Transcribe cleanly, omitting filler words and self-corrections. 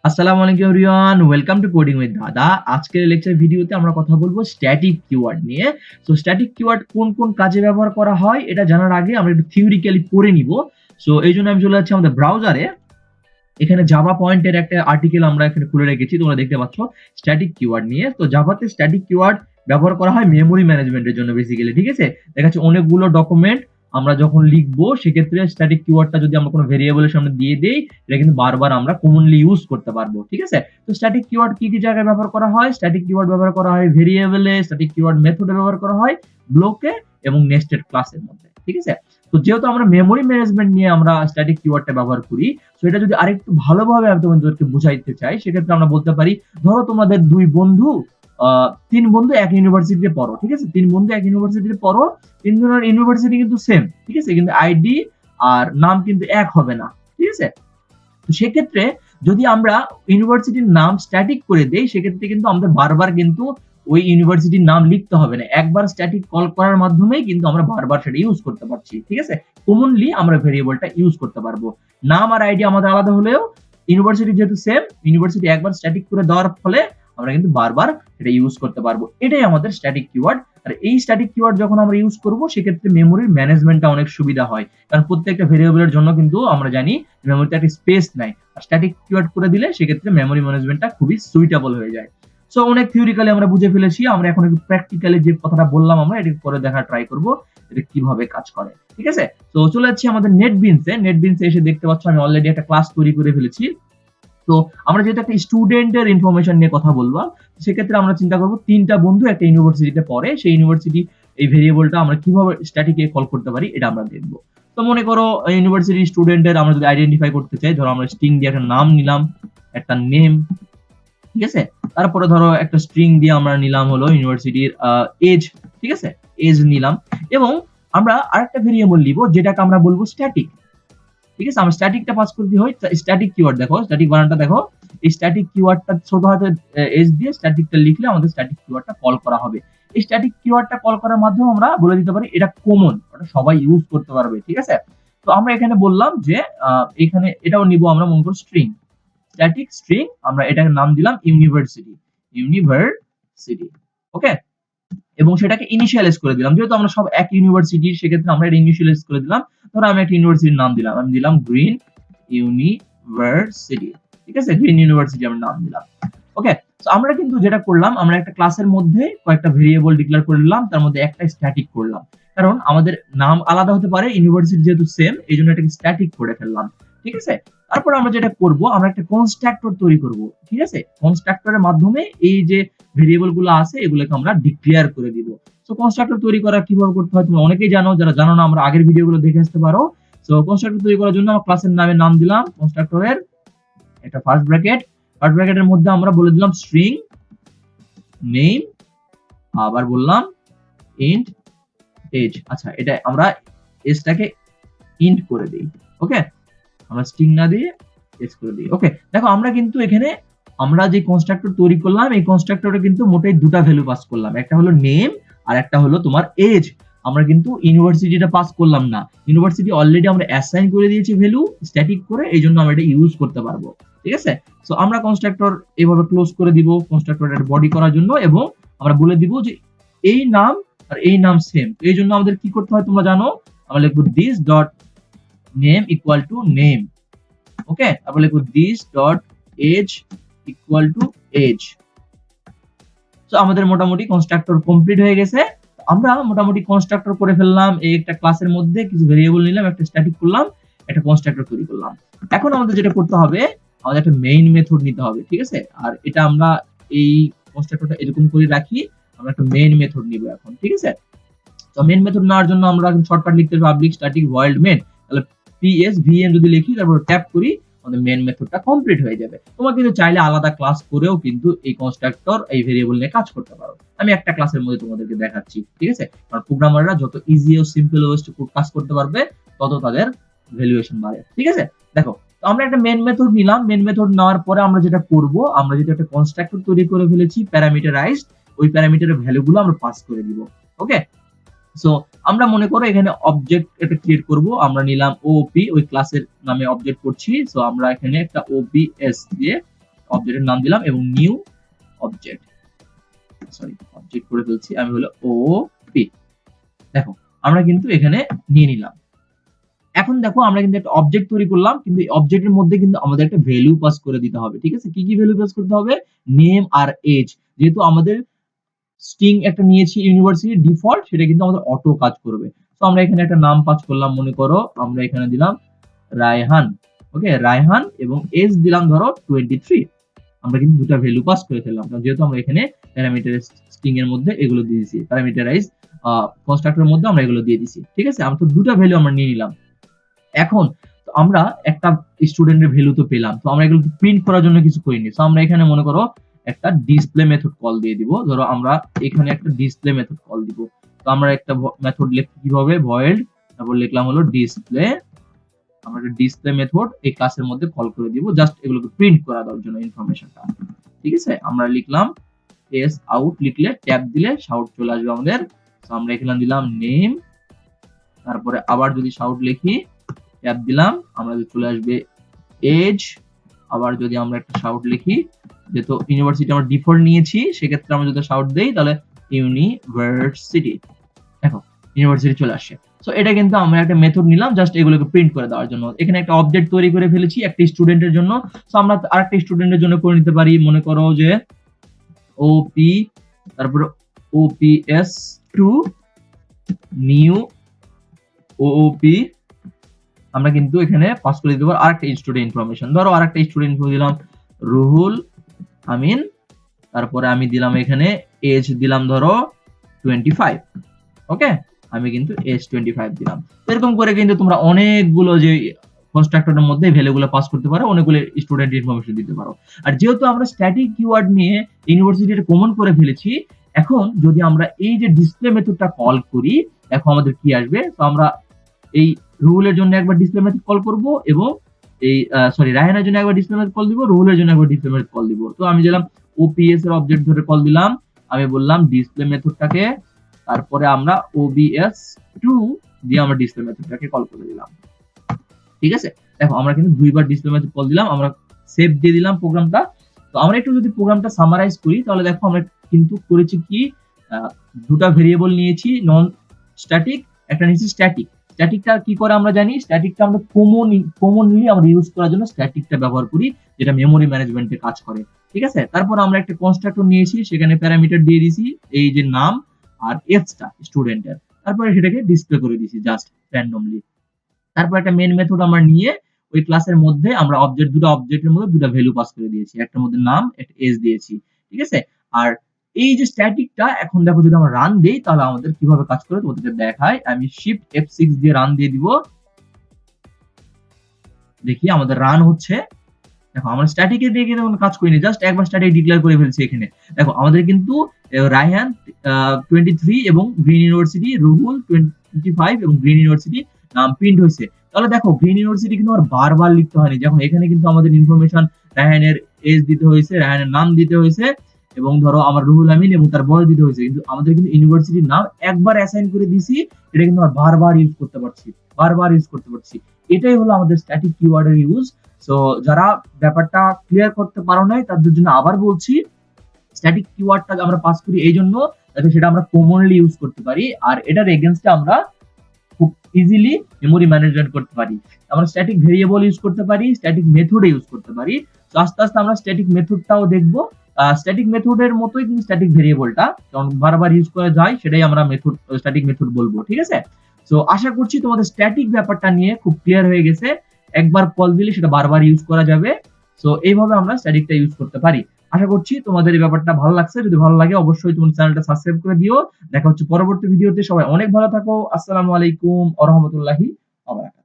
আসসালামু আলাইকুম everyone, welcome to coding with দাদা। আজকের লেকচার ভিডিওতে আমরা কথা বলবো স্ট্যাটিক কিওয়ার্ড নিয়ে। সো স্ট্যাটিক কিওয়ার্ড কোন কোন কাজে ব্যবহার করা হয় এটা জানার আগে আমরা একটু থিওরিক্যালি পড়ে নিব। সো এই জন্য আমি চলে যাচ্ছি আমাদের ব্রাউজারে। এখানে জাভা পয়েন্টের একটা আর্টিকেল আমরা এখানে খুলে রেখেছি, তোমরা দেখতে পাচ্ছ স্ট্যাটিক কিওয়ার্ড নিয়ে। তো জাভাতে স্ট্যাটিক কিওয়ার্ড ব্যবহার করা হয় মেমোরি ম্যানেজমেন্টের জন্য বেসিক্যালি, ঠিক আছে। দেখা যাচ্ছে অনেকগুলো ডকুমেন্ট আমরা যখন লিখবো সেক্ষেত্রে স্ট্যাটিক কিওয়ার্ডটা যদি আমরা কোনো ভেরিয়েবলের সামনে দিয়ে দেই, এটা কিন্তু বারবার আমরা কমনলি ইউজ করতে পারবো, ঠিক আছে। তো স্ট্যাটিক কিওয়ার্ড কি কি জায়গায় ব্যবহার করা হয়? স্ট্যাটিক কিওয়ার্ড ব্যবহার করা হয় ভেরিয়েবলে, স্ট্যাটিক কিওয়ার্ড মেথডে ব্যবহার করা হয়, ব্লকে এবং নেস্টেড ক্লাসের মধ্যে, ঠিক আছে। তো যেহেতু আমরা মেমোরি ম্যানেজমেন্ট নিয়ে আমরা স্ট্যাটিক কিওয়ার্ডটা ব্যবহার করি, তো এটা যদি আরেকটু ভালোভাবে আমি তোমাদেরকে বুঝাইতে চাই, সেক্ষেত্রে আমরা বলতে পারি, ধরো তোমাদের দুই বন্ধু, তিন বন্ধু এক ইউনিভার্সিটিতে পড়ো, ঠিক আছে। তিন বন্ধু এক ইউনিভার্সিটিতে পড়ো, তিনজনের ইউনিভার্সিটি কিন্তু সেম, ঠিক আছে, কিন্তু আইডি আর নাম কিন্তু এক হবে না, ঠিক আছে। তো সেক্ষেত্রে যদি আমরা ইউনিভার্সিটির নাম স্ট্যাটিক করে দেই, সেক্ষেত্রে কিন্তু আমাদের বারবার কিন্তু ওই ইউনিভার্সিটির নাম লিখতে হবে না। একবার স্ট্যাটিক কল করার মাধ্যমেই কিন্তু আমরা বারবার সেটা ইউজ করতে পারছি, ঠিক আছে। কমনলি আমরা ভেরিয়েবলটা ইউজ করতে পারবো। নাম আর আইডি আমাদের আলাদা হলেও ইউনিভার্সিটি যেহেতু সেম, ইউনিভার্সিটি একবার স্ট্যাটিক করে দেওয়ার ফলে আমরা কিন্তু বারবার এটা ইউজ করতে পারবো। এটাই আমাদের স্ট্যাটিক কিওয়ার্ড। আর এই স্ট্যাটিক কিওয়ার্ড যখন আমরা ইউজ করব, সেক্ষেত্রে মেমোরির ম্যানেজমেন্টটা অনেক সুবিধা হয়, কারণ প্রত্যেকটা ভেরিয়েবলের জন্য কিন্তু আমরা জানি মেমোরিতে একটা স্পেস নাই। আর স্ট্যাটিক কিওয়ার্ড করে দিলে সেক্ষেত্রে মেমোরি ম্যানেজমেন্টটা খুবই সুইটেবল হয়ে যায়। সো অনেক থিওরিক্যালি আমরা বুঝে ফেলেছি, আমরা এখন একটু প্র্যাকটিক্যালি যে কথাটা বললাম আমরা এটা করে দেখার ট্রাই করব, এটা কিভাবে কাজ করে, ঠিক আছে। তো চলে যাচ্ছি আমাদের নেটবিনসে এসে দেখতে পাচ্ছ আমি অলরেডি একটা ক্লাস তৈরি করে ফেলেছি। তো আমরা যেহেতু একটা স্টুডেন্টের ইনফরমেশন নিয়ে কথা বলবো, সেক্ষেত্রে আমরা চিন্তা করব তিনটা বন্ধু একটা ইউনিভার্সিটিতে পড়ে, সেই ইউনিভার্সিটি এই ভেরিয়েবলটা আমরা কিভাবে স্ট্যাটিকে কল করতে পারি এটা আমরা দেখবো। তো মনে করো ইউনিভার্সিটি স্টুডেন্টের আমরা যদি আইডেন্টিফাই করতে চাই, ধরো আমরা স্ট্রিং দিয়ে একটা নাম নিলাম, একটা নেম, ঠিক আছে। তারপরে ধরো একটা স্ট্রিং দিয়ে আমরা নিলাম হলো ইউনিভার্সিটির এজ, ঠিক আছে, এজ নিলাম। এবং আমরা আরেকটা ভেরিয়েবল নিব যেটাকে আমরা বলবো স্ট্যাটিক, ঠিক আছে। আমরা স্ট্যাটিকটা পাস করতে হয় স্ট্যাটিক কিওয়ার্ড, দেখো স্ট্যাটিক বানানটা দেখো, এই স্ট্যাটিক কিওয়ার্ডটা ছোট হাতে এস দিয়ে স্ট্যাটিকটা লিখলে আমাদের স্ট্যাটিক কিওয়ার্ডটা কল করা হবে। এই স্ট্যাটিক কিওয়ার্ডটা কল করার মাধ্যমে আমরা বলে দিতে পারি এটা কমন, এটা সবাই ইউজ করতে পারবে, ঠিক আছে। তো আমরা এখানে বললাম যে এখানে এটাও নিব আমরা, মনে করো স্ট্রিং, স্ট্যাটিক স্ট্রিং, আমরা এটাকে নাম দিলাম ইউনিভার্সিটি, ওকে। এবং সেটাকে ইনিশিয়ালাইজ করে দিলাম, যেহেতু আমরা সব এক ইউনিভার্সিটির, সেক্ষেত্রে আমরা এটা ইনিশিয়ালাইজ করে দিলাম। ধরো আমি একটা ইউনিভার্সিটির নাম দিলাম, আমি দিলাম গ্রিন ইউনিভার্সিটি, ঠিক আছে, গ্রিন ইউনিভার্সিটি আমরা নাম দিলাম, ওকে। তো আমরা কিন্তু যেটা করলাম, আমরা একটা ক্লাসের মধ্যে কয়েকটা ভেরিয়েবল ডিক্লেয়ার করে দিলাম, তার মধ্যে একটা স্ট্যাটিক করলাম, কারণ আমাদের নাম আলাদা হতে পারে, ইউনিভার্সিটি যেহেতু সেম, এই জন্য এটাকে স্ট্যাটিক করে ফেললাম, ঠিক আছে। তারপর আমরা যেটা করব, আমরা একটা কনস্ট্রাক্টর তৈরি করব, ঠিক আছে। কনস্ট্রাক্টরের মাধ্যমে এই যে ভেরিয়েবল গুলো আছে এগুলোকে আমরা ডিক্লেয়ার করে দিব। সো কনস্ট্রাক্টর তৈরি করা কিভাবে করতে হয় তুমি অনেকেই জানো, যারা জানো না আমরা আগের ভিডিওগুলো দেখে আসতে পারো। সো কনস্ট্রাক্টর তৈরি করার জন্য আমরা ক্লাসের নাম দিলাম কনস্ট্রাক্টরের একটা ফার্স্ট ব্র্যাকেটের মধ্যে আমরা বলে দিলাম স্ট্রিং নেম, আবার বললাম ইন্ট এজ। আচ্ছা, এটা আমরা এজটাকে ইন্ট করে দেই, ওকে। আমরা স্ট্রিং না দিয়ে এজ করে দিই, ওকে। দেখো আমরা কিন্তু এখানে আমরা যে কনস্ট্রাক্টর তৈরি করলাম, এই কনস্ট্রাক্টরে কিন্তু মোটেই দুটা ভ্যালু পাস করলাম, একটা হলো নেম আর একটা হলো তোমার এজ। আমরা কিন্তু ইউনিভার্সিটিটা পাস করলাম না, ইউনিভার্সিটি অলরেডি আমরা অ্যাসাইন করে দিয়েছি ভ্যালু স্ট্যাটিক করে, এই জন্য আমরা এটা ইউজ করতে পারবো, ঠিক আছে। সো আমরা কনস্ট্রাক্টর এইভাবে ক্লোজ করে দিব কনস্ট্রাক্টরের বডি করার জন্য, এবং আমরা বলে দিব যে এই নাম আর এই নাম সেম, এই জন্য আমাদের কি করতে হয় তোমরা জানো, আমরা লিখবো this dot name equal to name, okay. তারপর লিখবো this dot age equal to age. So আমাদের মোটামুটি কনস্ট্রাক্টর কমপ্লিট হয়ে গেছে। আমরা মোটামুটি কনস্ট্রাক্টর করে ফেললাম, এই একটা ক্লাসের মধ্যে কিছু ভেরিয়েবল নিলাম, একটা স্ট্যাটিক করলাম, একটা কনস্ট্রাক্টর তৈরি করলাম। এখন আমাদের যেটা করতে হবে, আমাদের একটা মেইন মেথড নিতে হবে, ঠিক আছে। আর এটা আমরা এই কনস্ট্রাক্টরটা এরকম করে রাখি, আমরা একটা মেইন মেথড নিব এখন, ঠিক আছে। তো মেইন মেথড নেওয়ার জন্য আমরা শর্টকাট লিখতে হবে পাবলিক স্ট্যাটিক ভয়েড মেইন, তাহলে পিএসভিএন যদি লিখি তারপর ট্যাপ করি, আমাদের মেইন মেথডটা কমপ্লিট হয়ে যাবে। তোমরা কিন্তু চাইলে আলাদা ক্লাস করেও কিন্তু এই কনস্ট্রাক্টর এই ভেরিয়েবল নিয়ে কাজ করতে পারো, আমি একটা ক্লাসের মধ্যে তোমাদেরকে দেখাচ্ছি, ঠিক আছে। কারণ প্রোগ্রামাররা যত ইজি ও সিম্পল ওয়েস্ট কাজ করতে পারবে, তত তাদের ভ্যালুয়েশন বাড়ে, ঠিক আছে। দেখো, তো আমরা একটা মেইন মেথড নিলাম, মেইন মেথড নেওয়ার পরে আমরা যেটা করব, আমরা যেটা একটা কনস্ট্রাক্টর তৈরি করে ফেলেছি প্যারামিটারাইজড, ওই প্যারামিটারের ভ্যালুগুলো আমরা পাস করে দিব, ওকে। সো আমরা মনে করো এখানে অবজেক্ট এটা ক্রিয়েট করব, আমরা নিলাম ওপি, ওই ক্লাসের নামে অবজেক্ট করছি। সো আমরা এখানে একটা ওপিএস দিয়ে অবজেক্টের নাম দিলাম এবং নিউ অবজেক্ট, সরি অবজেক্ট করে ফেলছি আমি, হলো ওপি। দেখো আমরা কিন্তু এখানে নিয়ে নিলাম। এখন দেখো আমরা কিন্তু একটা অবজেক্ট তৈরি করলাম, কিন্তু এই অবজেক্টের মধ্যে কিন্তু আমাদের একটা ভ্যালু পাস করে দিতে হবে। ঠিক আছে, কি কি ভ্যালু পাস করতে হবে? নেম আর এজ। যেহেতু আমাদের স্ট্রিং একটা নিয়েছি ইউনিভার্সিটি ডিফল্ট, সেটা কিন্তু আমাদের অটো কাজ করবে। তো আমরা এখানে একটা নাম পাস করলাম, মনে করো আমরা এখানে দিলাম রায়হান। ওকে, রায়হান, এবং এজ দিলাম ধরো 23। আমরা কিন্তু দুটো ভ্যালু পাস করে ফেললাম, কারণ যেহেতু আমরা এখানে প্যারামিটার স্ট্রিং এর মধ্যে এগুলো দিয়ে দিয়েছি, প্যারামিটারাইজ কনস্ট্রাক্টরের মধ্যে আমরা এগুলো দিয়ে দিয়েছি। ঠিক আছে, আমরা তো দুটো ভ্যালু আমরা নিয়ে নিলাম। এখন আমরা একটা স্টুডেন্টের ভ্যালু তো পেলাম, তো আমরা এগুলো প্রিন্ট করার জন্য কিছু করিনি। তো আমরা এখানে মনে করো একটা ডিসপ্লে মেথড কল দিয়ে দিব। ধরো আমরা এখানে একটা ডিসপ্লে মেথড কল দিব। তো আমরা একটা মেথড লিখব কিভাবে, ভয়েড, তারপর লিখলাম হলো ডিসপ্লে। আমরা একটা ডিসপ্লে মেথড এই ক্লাসের মধ্যে কল করে দিব, জাস্ট এগুলোকে প্রিন্ট করা দেওয়ার জন্য ইনফরমেশনটা। ঠিক আছে, আমরা লিখলাম এস আউট, লিখলে ট্যাব দিলে শাউট চলে আসবে আমাদের। তো আমরা এখানে দিলাম নেম, তারপরে আবার যদি শাউট লিখি ট্যাব দিলাম, আমাদের চলে আসবে এজ। আবার যদি আমরা একটা শাউট লিখি, যেহেতু ইউনিভার্সিটি আমরা ডিফল্ট নিয়েছি, সেক্ষেত্রে আমরা যদি শাউট দেই তাহলে ইউনিভার্সিটি, দেখো ইউনিভার্সিটি চলে আসছে। সো এটা কিন্তু আমরা একটা মেথড নিলাম জাস্ট এগুলোকে প্রিন্ট করে দেওয়ার জন্য। এখানে একটা অবজেক্ট তৈরি করে ফেলেছি একটা স্টুডেন্টের জন্য। সো আমরা আরেকটা স্টুডেন্টের জন্য করে নিতে পারি, মনে করো যে ওপি, তারপরে ওপিএস 2 নিউ ওপি। আমরা কিন্তু এখানে পাস করে দিতে পারবো আরেকটা স্টুডেন্ট ইনফরমেশন। ধরো আরেকটা স্টুডেন্ট দিলাম রুহুল আমিন, তারপরে আমি দিলাম এখানে এজ দিলাম ধরো 25। ওকে, আমি কিন্তু এজ 25 দিলাম। এরকম করে কিন্তু তোমরা অনেকগুলো যে কনস্ট্রাক্টরের মধ্যে ভ্যালুগুলো পাস করতে পারো, অনেকগুলো স্টুডেন্ট ইনফরমেশন দিতে পারো। আর যেহেতু আমরা স্ট্যাটিক কিওয়ার্ড নিয়ে ইউনিভার্সিটির কমন করে ফেলেছি, এখন যদি আমরা এই যে ডিসপ্লে মেথডটা কল করি, দেখো আমাদের কি আসবে। তো আমরা এই রুহুলের জন্য একবার ডিসপ্লে মেথড কল করব, এবং এই সরি রায়হানের জন্য একবার ডিসপ্লে মেথড কল দিব, রুহুলের জন্য একবার ডিসপ্লে মেথড কল দিব। তো আমি দিলাম ওপিএস এর অবজেক্ট ধরে কল দিলাম, আমি বললাম ডিসপ্লে মেথডটাকে, তারপরে আমরা ওবিএস 2 দিয়ে আমরা ডিসপ্লে মেথডটাকে কল করে দিলাম। ঠিক আছে, দেখো আমরা কিন্তু দুইবার ডিসপ্লে মেথড কল দিলাম, আমরা সেভ দিয়ে দিলাম প্রোগ্রামটা। তো আমরা একটু যদি প্রোগ্রামটা সামারাইজ করি, তাহলে দেখো আমরা কিন্তু করেছি কি, দুটো ভেরিয়েবল নিয়েছি নন স্ট্যাটিক, একটা নিয়েছি স্ট্যাটিক। স্ট্যাটিকটা কি করে আমরা জানি, স্ট্যাটিকটা আমরা কমনলি আমরা ইউজ করার জন্য স্ট্যাটিকটা ব্যবহার করি, যেটা মেমোরি ম্যানেজমেন্টে কাজ করে। ঠিক আছে, তারপর আমরা একটা কনস্ট্রাক্টর নিয়েছি, সেখানে প্যারামিটার দিয়ে দিয়েছি এই যে নাম আর এজটা স্টুডেন্টের, তারপরে সেটাকে ডিসপ্লে করে দিয়েছি জাস্ট র্যান্ডমলি। তারপর একটা মেন মেথড আমরা নিয়ে ওই ক্লাসের মধ্যে আমরা দুটো অবজেক্টের মধ্যে দুটো ভ্যালু পাস করে দিয়েছি, একটার মধ্যে নাম, একটা এজ দিয়েছি। ঠিক আছে, আর এই যে স্ট্যাটিকটা এখন দেখো যদি আমরা রান দেই, তাহলে আমাদের কিভাবে কাজ করে তোমাদেরকে দেখাই। আমি শিফট F6 দিয়ে রান দিয়ে দিব, দেখি আমাদের রান হচ্ছে। দেখো আমরা স্ট্যাটিক এর দিয়ে কিন্তু কোনো কাজ করিনি, জাস্ট একবার স্ট্যাটিক ডিক্লেয়ার করে ফেলছি এখানে। দেখো আমাদের কিন্তু রায়হান 23 এবং গ্রিন ইউনিভার্সিটি, রুহুল 25 এবং গ্রিন ইউনিভার্সিটি নাম প্রিন্ট হয়েছে। তাহলে দেখো গ্রিন ইউনিভার্সিটি কিন্তু আমার বারবার লিখতে হয়নি, যখন এখানে কিন্তু আমাদের ইনফরমেশন রায়হানের এজ দিতে হয়েছে, রায়হানের নাম দিতে হয়েছে, এবং ধরো আমার রুহুল আমিন এবং তার বয়স দিতে হয়েছে, কিন্তু আমাদের কিন্তু ইউনিভার্সিটির নাম একবার অ্যাসাইন করে দিছি, এটা কিন্তু আমরা বারবার ইউজ করতে পারছি, বারবার ইউজ করতে পারছি। এটাই হলো আমাদের স্ট্যাটিক কিওয়ার্ডের ইউজ। সো যারা ব্যাপারটা ক্লিয়ার করতে পারো নাই, তাদের জন্য আবার বলছি, স্ট্যাটিক কিওয়ার্ডটা আমরা পাস করি এই জন্য যাতে সেটা আমরা কমনলি ইউজ করতে পারি, আর এটার এগেইনস্টে আমরা খুব ইজিলি মেমোরি ম্যানেজমেন্ট করতে পারি। আমরা স্ট্যাটিক ভেরিয়েবল ইউজ করতে পারি, স্ট্যাটিক মেথড ইউজ করতে পারি। তো আস্তে আস্তে আমরা স্ট্যাটিক মেথডটাও দেখবো। স্ট্যাটিক মেথডের মতোই কিন্তু স্ট্যাটিক ভেরিয়েবলটা কারণ বারবার ইউজ করা যায়, সেটাই আমরা মেথড স্ট্যাটিক মেথড বলবো। ঠিক আছে, সো আশা করছি তোমাদের স্ট্যাটিক ব্যাপারটা নিয়ে খুব ক্লিয়ার হয়ে গেছে। একবার কল দিলে সেটা বারবার ইউজ করা যাবে। সো এইভাবে আমরা স্ট্যাটিকটা ইউজ করতে পারি। আশা করছি তোমাদের এই ব্যাপারটা ভালো লাগছে। যদি ভালো লাগে অবশ্যই তোমার চ্যানেলটা সাবস্ক্রাইব করে দিও। দেখা হচ্ছে পরবর্তী ভিডিওতে। সবাই অনেক ভালো থাকো। আসসালামু আলাইকুম ওয়া রাহমাতুল্লাহি ওয়া বারাকাতুহু।